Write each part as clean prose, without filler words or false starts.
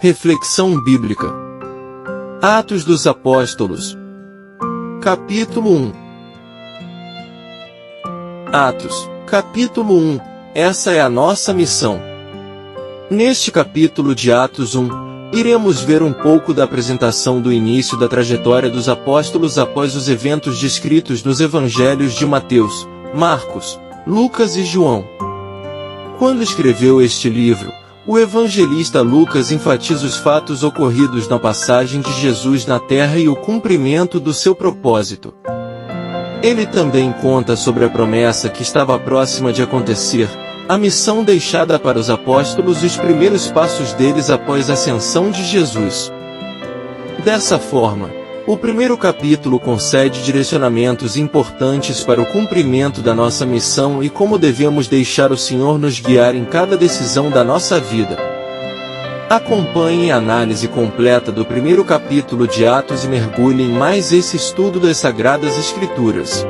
Reflexão bíblica. Atos dos Apóstolos. Capítulo 1. Atos, capítulo 1. Essa é a nossa missão. Neste capítulo de Atos 1, iremos ver um pouco da apresentação do início da trajetória dos apóstolos após os eventos descritos nos evangelhos de Mateus, Marcos, Lucas e João. Quando escreveu este livro, o evangelista Lucas enfatiza os fatos ocorridos na passagem de Jesus na terra e o cumprimento do seu propósito. Ele também conta sobre a promessa que estava próxima de acontecer, a missão deixada para os apóstolos e os primeiros passos deles após a ascensão de Jesus. Dessa forma, o primeiro capítulo concede direcionamentos importantes para o cumprimento da nossa missão e como devemos deixar o Senhor nos guiar em cada decisão da nossa vida. Acompanhe a análise completa do primeiro capítulo de Atos e mergulhe em mais esse estudo das Sagradas Escrituras.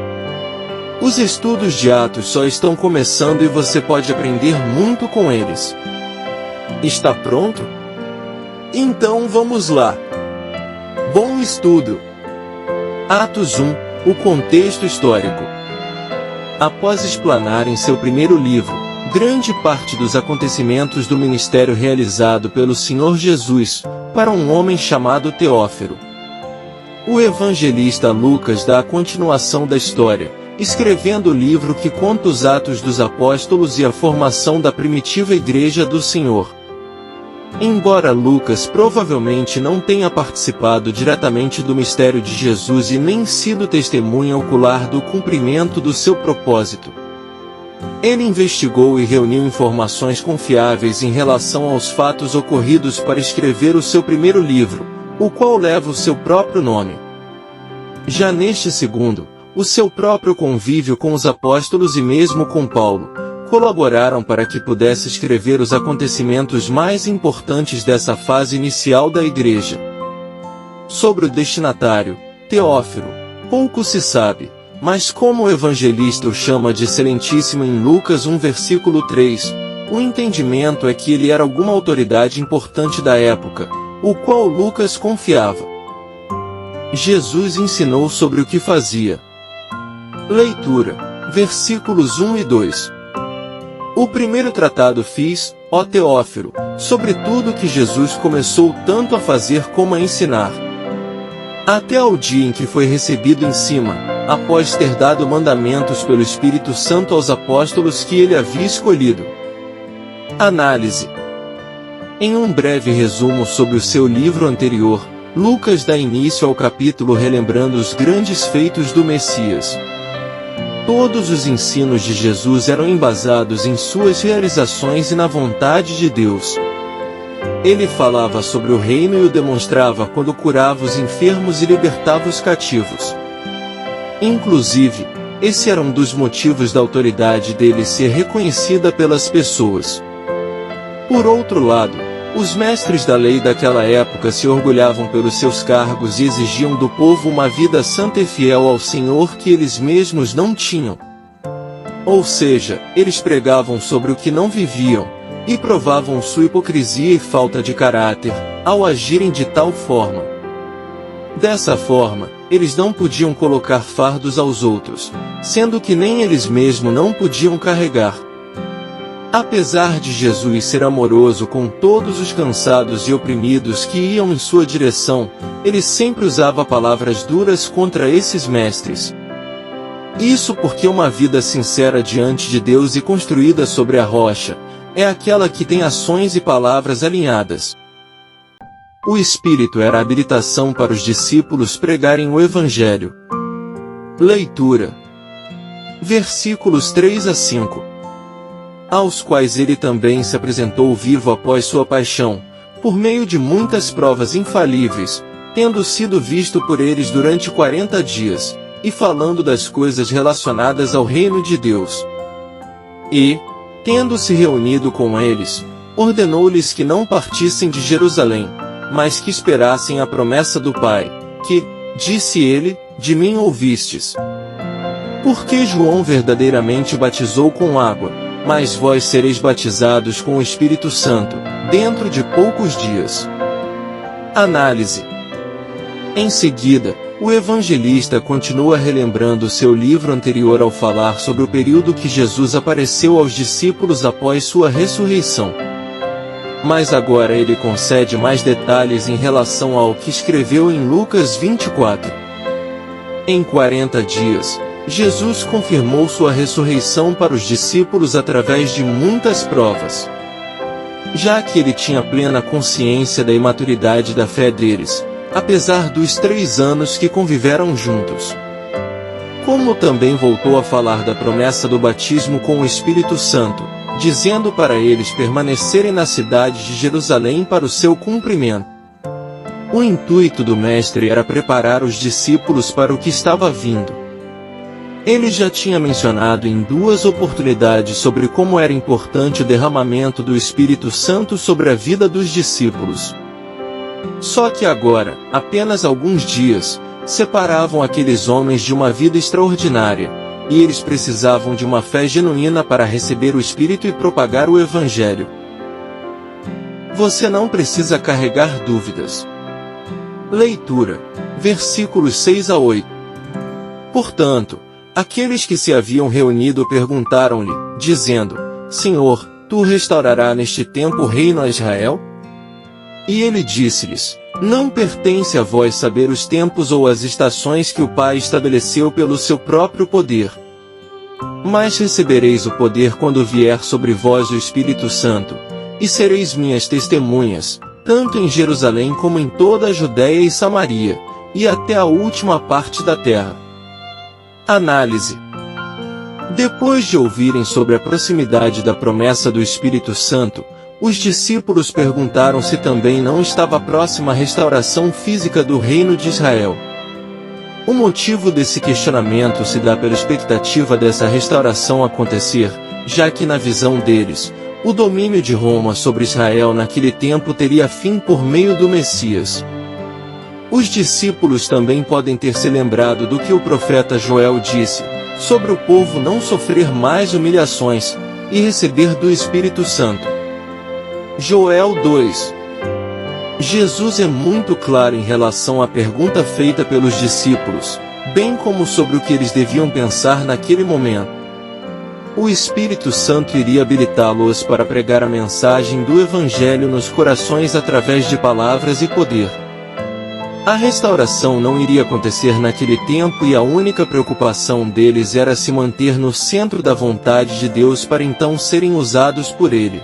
Os estudos de Atos só estão começando e você pode aprender muito com eles. Está pronto? Então vamos lá! Bom estudo! Atos 1, o contexto histórico. Após explanar em seu primeiro livro, grande parte dos acontecimentos do ministério realizado pelo Senhor Jesus, para um homem chamado Teófilo, o evangelista Lucas dá a continuação da história, escrevendo o livro que conta os atos dos apóstolos e a formação da primitiva igreja do Senhor. Embora Lucas provavelmente não tenha participado diretamente do mistério de Jesus e nem sido testemunha ocular do cumprimento do seu propósito, ele investigou e reuniu informações confiáveis em relação aos fatos ocorridos para escrever o seu primeiro livro, o qual leva o seu próprio nome. Já neste segundo, o seu próprio convívio com os apóstolos e mesmo com Paulo colaboraram para que pudesse escrever os acontecimentos mais importantes dessa fase inicial da igreja. Sobre o destinatário, Teófilo, pouco se sabe, mas como o evangelista o chama de excelentíssimo em Lucas 1 versículo 3, o entendimento é que ele era alguma autoridade importante da época, o qual Lucas confiava. Jesus ensinou sobre o que fazia. Leitura, versículos 1 e 2. O primeiro tratado fiz, ó Teófilo, sobre tudo que Jesus começou tanto a fazer como a ensinar, até ao dia em que foi recebido em cima, após ter dado mandamentos pelo Espírito Santo aos apóstolos que ele havia escolhido. Análise. Em um breve resumo sobre o seu livro anterior, Lucas dá início ao capítulo relembrando os grandes feitos do Messias. Todos os ensinos de Jesus eram embasados em suas realizações e na vontade de Deus. Ele falava sobre o reino e o demonstrava quando curava os enfermos e libertava os cativos. Inclusive, esse era um dos motivos da autoridade dele ser reconhecida pelas pessoas. Por outro lado, os mestres da lei daquela época se orgulhavam pelos seus cargos e exigiam do povo uma vida santa e fiel ao Senhor que eles mesmos não tinham. Ou seja, eles pregavam sobre o que não viviam, e provavam sua hipocrisia e falta de caráter, ao agirem de tal forma. Dessa forma, eles não podiam colocar fardos aos outros, sendo que nem eles mesmos não podiam carregar. Apesar de Jesus ser amoroso com todos os cansados e oprimidos que iam em sua direção, ele sempre usava palavras duras contra esses mestres. Isso porque uma vida sincera diante de Deus e construída sobre a rocha, é aquela que tem ações e palavras alinhadas. O Espírito era a habilitação para os discípulos pregarem o Evangelho. Leitura. Versículos 3 a 5. Aos quais ele também se apresentou vivo após sua paixão, por meio de muitas provas infalíveis, tendo sido visto por eles durante 40 dias, e falando das coisas relacionadas ao reino de Deus. E, tendo se reunido com eles, ordenou-lhes que não partissem de Jerusalém, mas que esperassem a promessa do Pai, que, disse ele, de mim ouvistes. Porque João verdadeiramente batizou com água, mas vós sereis batizados com o Espírito Santo, dentro de poucos dias. Análise. Em seguida, o evangelista continua relembrando seu livro anterior ao falar sobre o período que Jesus apareceu aos discípulos após sua ressurreição. Mas agora ele concede mais detalhes em relação ao que escreveu em Lucas 24. Em 40 dias, Jesus confirmou sua ressurreição para os discípulos através de muitas provas. Já que ele tinha plena consciência da imaturidade da fé deles, apesar dos 3 anos que conviveram juntos. Como também voltou a falar da promessa do batismo com o Espírito Santo, dizendo para eles permanecerem na cidade de Jerusalém para o seu cumprimento. O intuito do Mestre era preparar os discípulos para o que estava vindo. Ele já tinha mencionado em 2 oportunidades sobre como era importante o derramamento do Espírito Santo sobre a vida dos discípulos. Só que agora, apenas alguns dias, separavam aqueles homens de uma vida extraordinária, e eles precisavam de uma fé genuína para receber o Espírito e propagar o Evangelho. Você não precisa carregar dúvidas. Leitura. Versículos 6 a 8. Portanto, aqueles que se haviam reunido perguntaram-lhe, dizendo: Senhor, tu restaurarás neste tempo o reino a Israel? E ele disse-lhes: Não pertence a vós saber os tempos ou as estações que o Pai estabeleceu pelo seu próprio poder. Mas recebereis o poder quando vier sobre vós o Espírito Santo, e sereis minhas testemunhas, tanto em Jerusalém como em toda a Judéia e Samaria, e até a última parte da terra. Análise. Depois de ouvirem sobre a proximidade da promessa do Espírito Santo, os discípulos perguntaram se também não estava próxima a restauração física do reino de Israel. O motivo desse questionamento se dá pela expectativa dessa restauração acontecer, já que na visão deles, o domínio de Roma sobre Israel naquele tempo teria fim por meio do Messias. Os discípulos também podem ter se lembrado do que o profeta Joel disse, sobre o povo não sofrer mais humilhações, e receber do Espírito Santo. Joel 2. Jesus é muito claro em relação à pergunta feita pelos discípulos, bem como sobre o que eles deviam pensar naquele momento. O Espírito Santo iria habilitá-los para pregar a mensagem do Evangelho nos corações através de palavras e poder. A restauração não iria acontecer naquele tempo e a única preocupação deles era se manter no centro da vontade de Deus para então serem usados por Ele.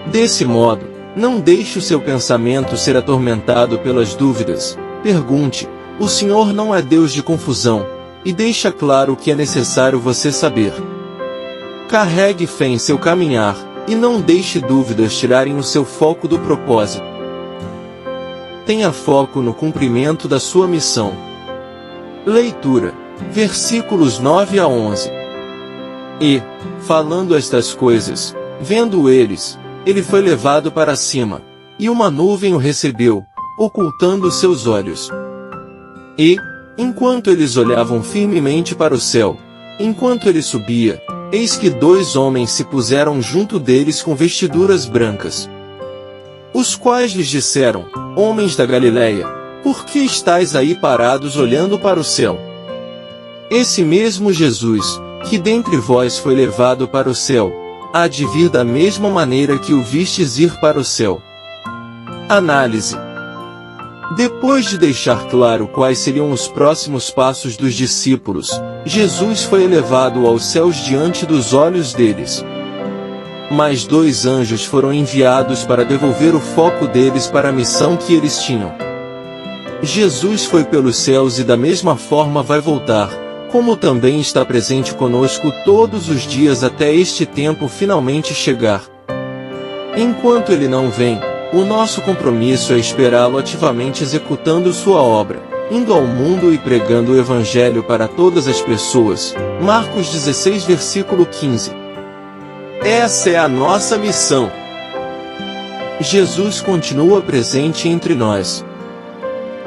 Desse modo, não deixe o seu pensamento ser atormentado pelas dúvidas. Pergunte: o Senhor não é Deus de confusão, e deixa claro o que é necessário você saber. Carregue fé em seu caminhar, e não deixe dúvidas tirarem o seu foco do propósito. Tenha foco no cumprimento da sua missão. Leitura. Versículos 9 a 11. E, falando estas coisas, vendo eles, ele foi levado para cima, e uma nuvem o recebeu, ocultando seus olhos. E, enquanto eles olhavam firmemente para o céu, enquanto ele subia, eis que 2 homens se puseram junto deles com vestiduras brancas. Os quais lhes disseram: Homens da Galileia, por que estáis aí parados olhando para o céu? Esse mesmo Jesus, que dentre vós foi levado para o céu, há de vir da mesma maneira que o vistes ir para o céu. Análise. Depois de deixar claro quais seriam os próximos passos dos discípulos, Jesus foi elevado aos céus diante dos olhos deles. Mas 2 anjos foram enviados para devolver o foco deles para a missão que eles tinham. Jesus foi pelos céus e da mesma forma vai voltar, como também está presente conosco todos os dias até este tempo finalmente chegar. Enquanto ele não vem, o nosso compromisso é esperá-lo ativamente executando sua obra, indo ao mundo e pregando o Evangelho para todas as pessoas. Marcos 16 versículo 15. Essa é a nossa missão. Jesus continua presente entre nós.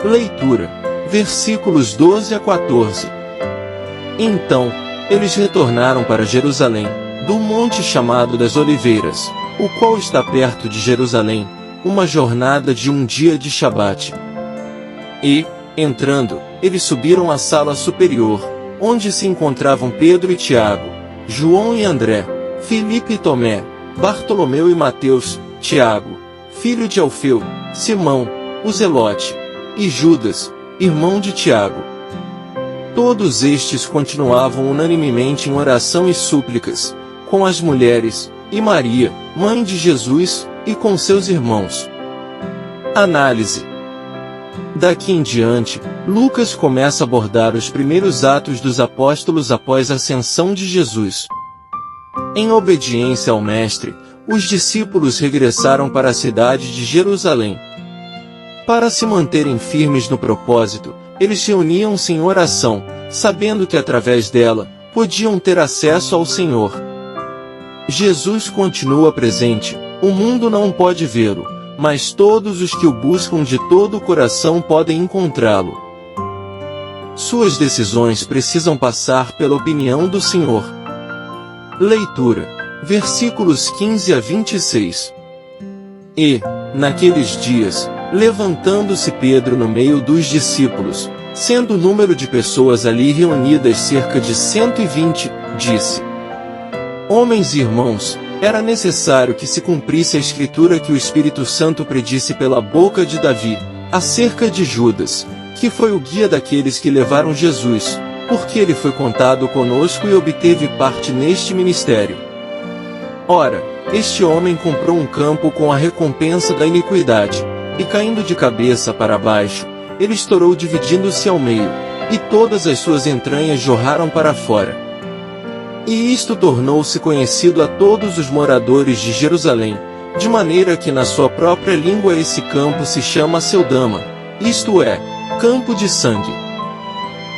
Leitura. Versículos 12 a 14. Então, eles retornaram para Jerusalém, do monte chamado das Oliveiras, o qual está perto de Jerusalém, uma jornada de um dia de Shabat. E, entrando, eles subiram à sala superior, onde se encontravam Pedro e Tiago, João e André, Filipe e Tomé, Bartolomeu e Mateus, Tiago, filho de Alfeu, Simão, o Zelote, e Judas, irmão de Tiago. Todos estes continuavam unanimemente em oração e súplicas, com as mulheres, e Maria, mãe de Jesus, e com seus irmãos. Análise. Daqui em diante, Lucas começa a abordar os primeiros atos dos apóstolos após a ascensão de Jesus. Em obediência ao Mestre, os discípulos regressaram para a cidade de Jerusalém. Para se manterem firmes no propósito, eles reuniam-se em oração, sabendo que através dela, podiam ter acesso ao Senhor. Jesus continua presente, o mundo não pode vê-lo, mas todos os que o buscam de todo o coração podem encontrá-lo. Suas decisões precisam passar pela opinião do Senhor. Leitura. Versículos 15 a 26. E, naqueles dias, levantando-se Pedro no meio dos discípulos, sendo o número de pessoas ali reunidas cerca de 120, disse: Homens e irmãos, era necessário que se cumprisse a escritura que o Espírito Santo predisse pela boca de Davi, acerca de Judas, que foi o guia daqueles que levaram Jesus, porque ele foi contado conosco e obteve parte neste ministério. Ora, este homem comprou um campo com a recompensa da iniquidade, e caindo de cabeça para baixo, ele estourou dividindo-se ao meio, e todas as suas entranhas jorraram para fora. E isto tornou-se conhecido a todos os moradores de Jerusalém, de maneira que na sua própria língua esse campo se chama Aceldama, isto é, campo de sangue.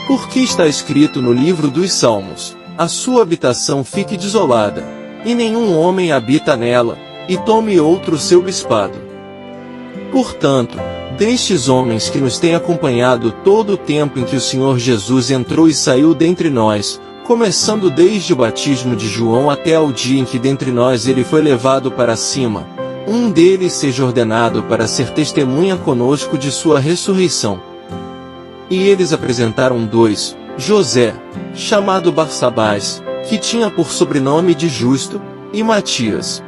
Porque está escrito no livro dos Salmos: a sua habitação fique desolada, e nenhum homem habita nela, e tome outro seu bispado. Portanto, destes homens que nos têm acompanhado todo o tempo em que o Senhor Jesus entrou e saiu dentre nós, começando desde o batismo de João até ao dia em que dentre nós ele foi levado para cima, um deles seja ordenado para ser testemunha conosco de sua ressurreição. E eles apresentaram dois, José, chamado Barsabás, que tinha por sobrenome de Justo, e Matias.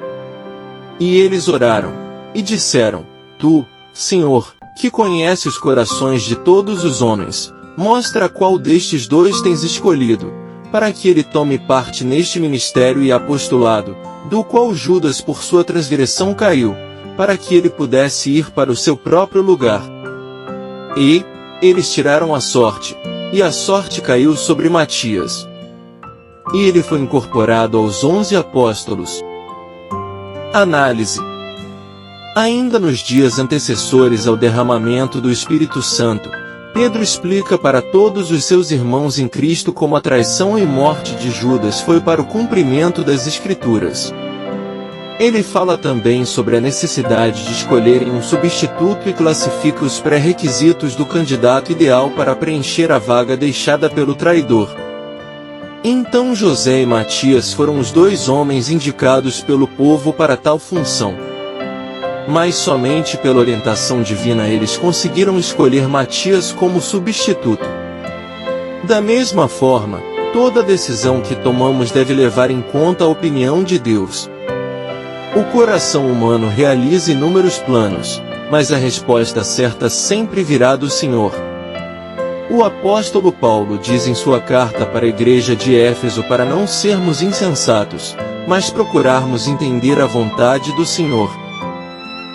E eles oraram, e disseram: Tu, Senhor, que conhece os corações de todos os homens, mostra qual destes dois tens escolhido, para que ele tome parte neste ministério e apostolado, do qual Judas por sua transgressão caiu, para que ele pudesse ir para o seu próprio lugar. E eles tiraram a sorte, e a sorte caiu sobre Matias. E ele foi incorporado aos 11 apóstolos. Análise. Ainda nos dias antecessores ao derramamento do Espírito Santo, Pedro explica para todos os seus irmãos em Cristo como a traição e morte de Judas foi para o cumprimento das Escrituras. Ele fala também sobre a necessidade de escolherem um substituto e classifica os pré-requisitos do candidato ideal para preencher a vaga deixada pelo traidor. Então José e Matias foram os dois homens indicados pelo povo para tal função. Mas somente pela orientação divina eles conseguiram escolher Matias como substituto. Da mesma forma, toda decisão que tomamos deve levar em conta a opinião de Deus. O coração humano realiza inúmeros planos, mas a resposta certa sempre virá do Senhor. O apóstolo Paulo diz em sua carta para a igreja de Éfeso para não sermos insensatos, mas procurarmos entender a vontade do Senhor.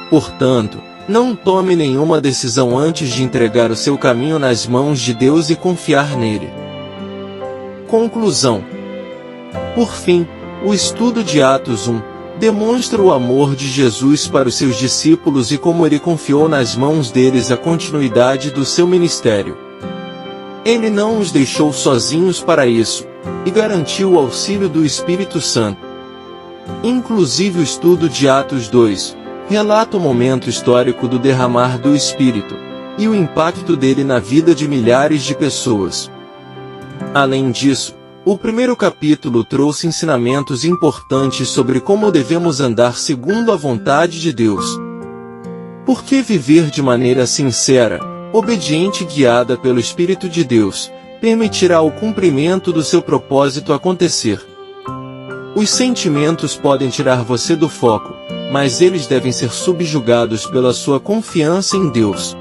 Portanto, não tome nenhuma decisão antes de entregar o seu caminho nas mãos de Deus e confiar nele. Conclusão. Por fim, o estudo de Atos 1 demonstra o amor de Jesus para os seus discípulos e como ele confiou nas mãos deles a continuidade do seu ministério. Ele não os deixou sozinhos para isso, e garantiu o auxílio do Espírito Santo. Inclusive o estudo de Atos 2 relata o momento histórico do derramar do Espírito, e o impacto dele na vida de milhares de pessoas. Além disso, O primeiro capítulo trouxe ensinamentos importantes sobre como devemos andar segundo a vontade de Deus. Porque viver de maneira sincera, obediente e guiada pelo Espírito de Deus, permitirá o cumprimento do seu propósito acontecer. Os sentimentos podem tirar você do foco, mas eles devem ser subjugados pela sua confiança em Deus.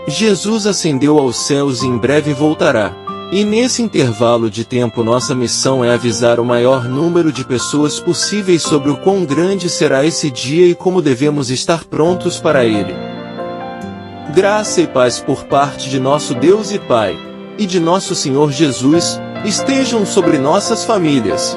Jesus ascendeu aos céus e em breve voltará. E nesse intervalo de tempo nossa missão é avisar o maior número de pessoas possíveis sobre o quão grande será esse dia e como devemos estar prontos para ele. Graça e paz por parte de nosso Deus e Pai, e de nosso Senhor Jesus, estejam sobre nossas famílias.